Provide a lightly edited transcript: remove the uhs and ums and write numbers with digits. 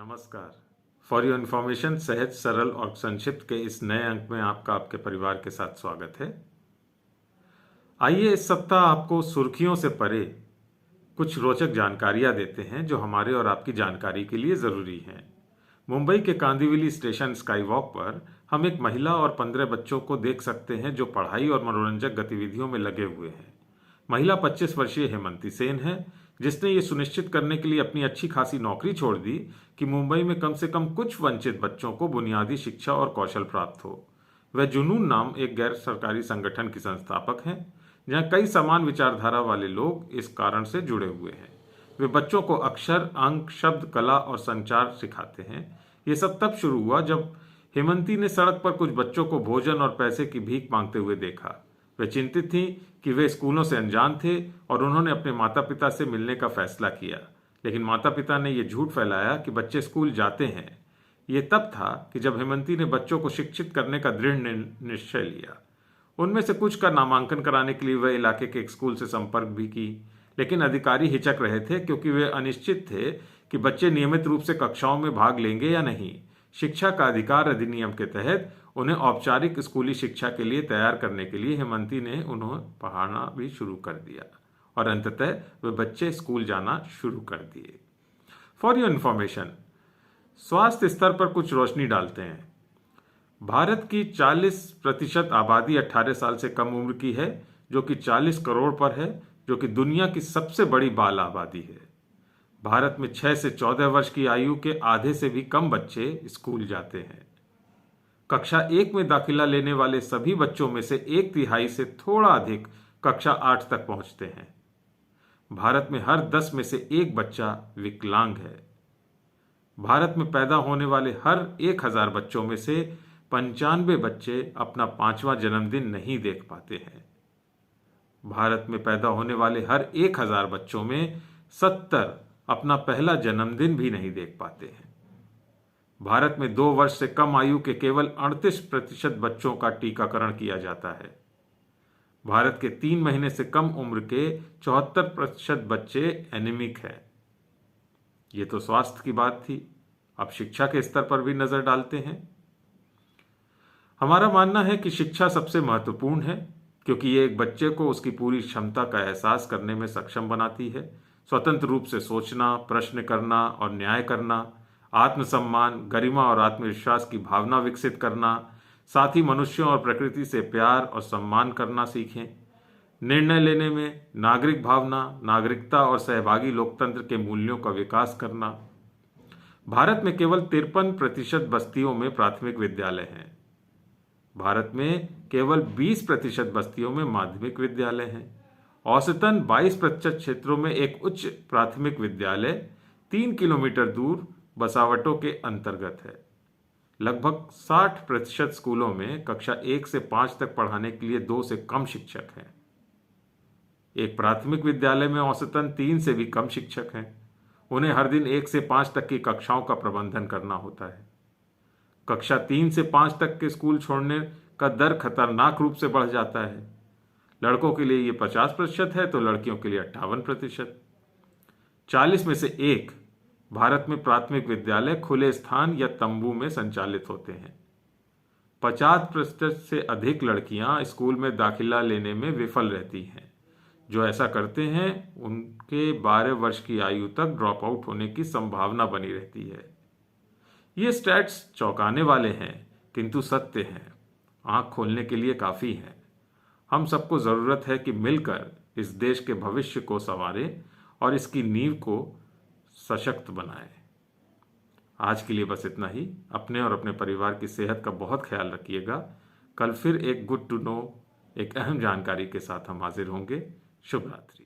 नमस्कार। For your information सहज सरल और संक्षिप्त के इस नए अंक में आपका आपके परिवार के साथ स्वागत है। आइए इस सप्ताह आपको सुर्खियों से परे कुछ रोचक जानकारियां देते हैं जो हमारे और आपकी जानकारी के लिए जरूरी हैं। मुंबई के कांदिवली स्टेशन स्काईवॉक पर हम एक महिला और 15 बच्चों को देख सकते हैं जो पढ़ाई और मनोरंजक गतिविधियों में लगे हुए हैं। महिला 25 वर्षीय हेमंती सेन है, जिसने ये सुनिश्चित करने के लिए अपनी अच्छी खासी नौकरी छोड़ दी कि मुंबई में कम से कम कुछ वंचित बच्चों को बुनियादी शिक्षा और कौशल प्राप्त हो। वह जुनून नाम एक गैर सरकारी संगठन की संस्थापक हैं, जहां कई समान विचारधारा वाले लोग इस कारण से जुड़े हुए हैं। वे बच्चों को अक्षर, अंक, शब्द, कला और संचार सिखाते हैं। ये सब तब शुरू हुआ जब हेमंती ने सड़क पर कुछ बच्चों को भोजन और पैसे की भीख मांगते हुए देखा। वे चिंतित थीं कि वे स्कूलों से अनजान थे और उन्होंने अपने माता पिता से मिलने का फैसला किया, लेकिन माता पिता ने यह झूठ फैलाया कि बच्चे स्कूल जाते हैं। ये तब था कि जब हेमंती ने बच्चों को शिक्षित करने का दृढ़ निश्चय लिया। उनमें से कुछ का नामांकन कराने के लिए वह इलाके के एक स्कूल से संपर्क भी की, लेकिन अधिकारी हिचक रहे थे क्योंकि वे अनिश्चित थे कि बच्चे नियमित रूप से कक्षाओं में भाग लेंगे या नहीं। शिक्षा का अधिकार अधिनियम के तहत उन्हें औपचारिक स्कूली शिक्षा के लिए तैयार करने के लिए हेमंती ने उन्हें पढ़ाना भी शुरू कर दिया और अंततः वे बच्चे स्कूल जाना शुरू कर दिए। फॉर योर इन्फॉर्मेशन, स्वास्थ्य स्तर पर कुछ रोशनी डालते हैं। भारत की 40% आबादी 18 साल से कम उम्र की है, जो कि 40 करोड़ पर है, जो कि दुनिया की सबसे बड़ी बाल आबादी है। भारत में 6 से 14 वर्ष की आयु के आधे से भी कम बच्चे स्कूल जाते हैं। कक्षा 1 में दाखिला लेने वाले सभी बच्चों में से 1/3 से थोड़ा अधिक कक्षा 8 तक पहुंचते हैं। भारत में हर 10 में से 1 बच्चा विकलांग है। भारत में पैदा होने वाले हर 1000 बच्चों में से 95 बच्चे अपना 5वां जन्मदिन नहीं देख पाते हैं। भारत में पैदा होने वाले हर 1000 बच्चों में 70 अपना पहला जन्मदिन भी नहीं देख पाते हैं। भारत में 2 वर्ष से कम आयु के केवल 38% बच्चों का टीकाकरण किया जाता है। भारत के 3 महीने से कम उम्र के 74% बच्चे एनीमिक हैं। ये तो स्वास्थ्य की बात थी। अब शिक्षा के स्तर पर भी नजर डालते हैं। हमारा मानना है कि शिक्षा सबसे महत्वपूर्ण है, क्योंकि ये एक बच्चे को उसकी पूरी क्षमता का एहसास करने में सक्षम बनाती है। स्वतंत्र रूप से सोचना, प्रश्न करना और न्याय करना, आत्मसम्मान, गरिमा और आत्मविश्वास की भावना विकसित करना, साथ ही मनुष्यों और प्रकृति से प्यार और सम्मान करना सीखें। निर्णय लेने में नागरिक भावना, नागरिकता और सहभागी लोकतंत्र के मूल्यों का विकास करना। भारत में केवल 53% बस्तियों में प्राथमिक विद्यालय हैं। भारत में केवल 20% बस्तियों में माध्यमिक विद्यालय हैं। औसतन 22% क्षेत्रों में एक उच्च प्राथमिक विद्यालय 3 किलोमीटर दूर बसावटों के अंतर्गत है। लगभग 60% स्कूलों में कक्षा 1 से 5 तक पढ़ाने के लिए 2 से कम शिक्षक हैं। एक प्राथमिक विद्यालय में औसतन 3 से भी कम शिक्षक हैं। उन्हें हर दिन 1 से 5 तक की कक्षाओं का प्रबंधन करना होता है। कक्षा 3 से 5 तक के स्कूल छोड़ने का दर खतरनाक रूप से बढ़ जाता है। लड़कों के लिए ये 50% है तो लड़कियों के लिए 58%। 40 में से 1 भारत में प्राथमिक विद्यालय खुले स्थान या तंबू में संचालित होते हैं। 50% से अधिक लड़कियां स्कूल में दाखिला लेने में विफल रहती हैं। जो ऐसा करते हैं उनके 12 वर्ष की आयु तक ड्रॉप आउट होने की संभावना बनी रहती है। ये स्टैट्स चौंकाने वाले हैं, किंतु सत्य हैं। आंख खोलने के लिए काफी हैं। हम सबको जरूरत है कि मिलकर इस देश के भविष्य को संवारें और इसकी नींव को सशक्त बनाएं। आज के लिए बस इतना ही। अपने और अपने परिवार की सेहत का बहुत ख्याल रखिएगा। कल फिर एक गुड टू नो, एक अहम जानकारी के साथ हम हाजिर होंगे। शुभ रात्रि।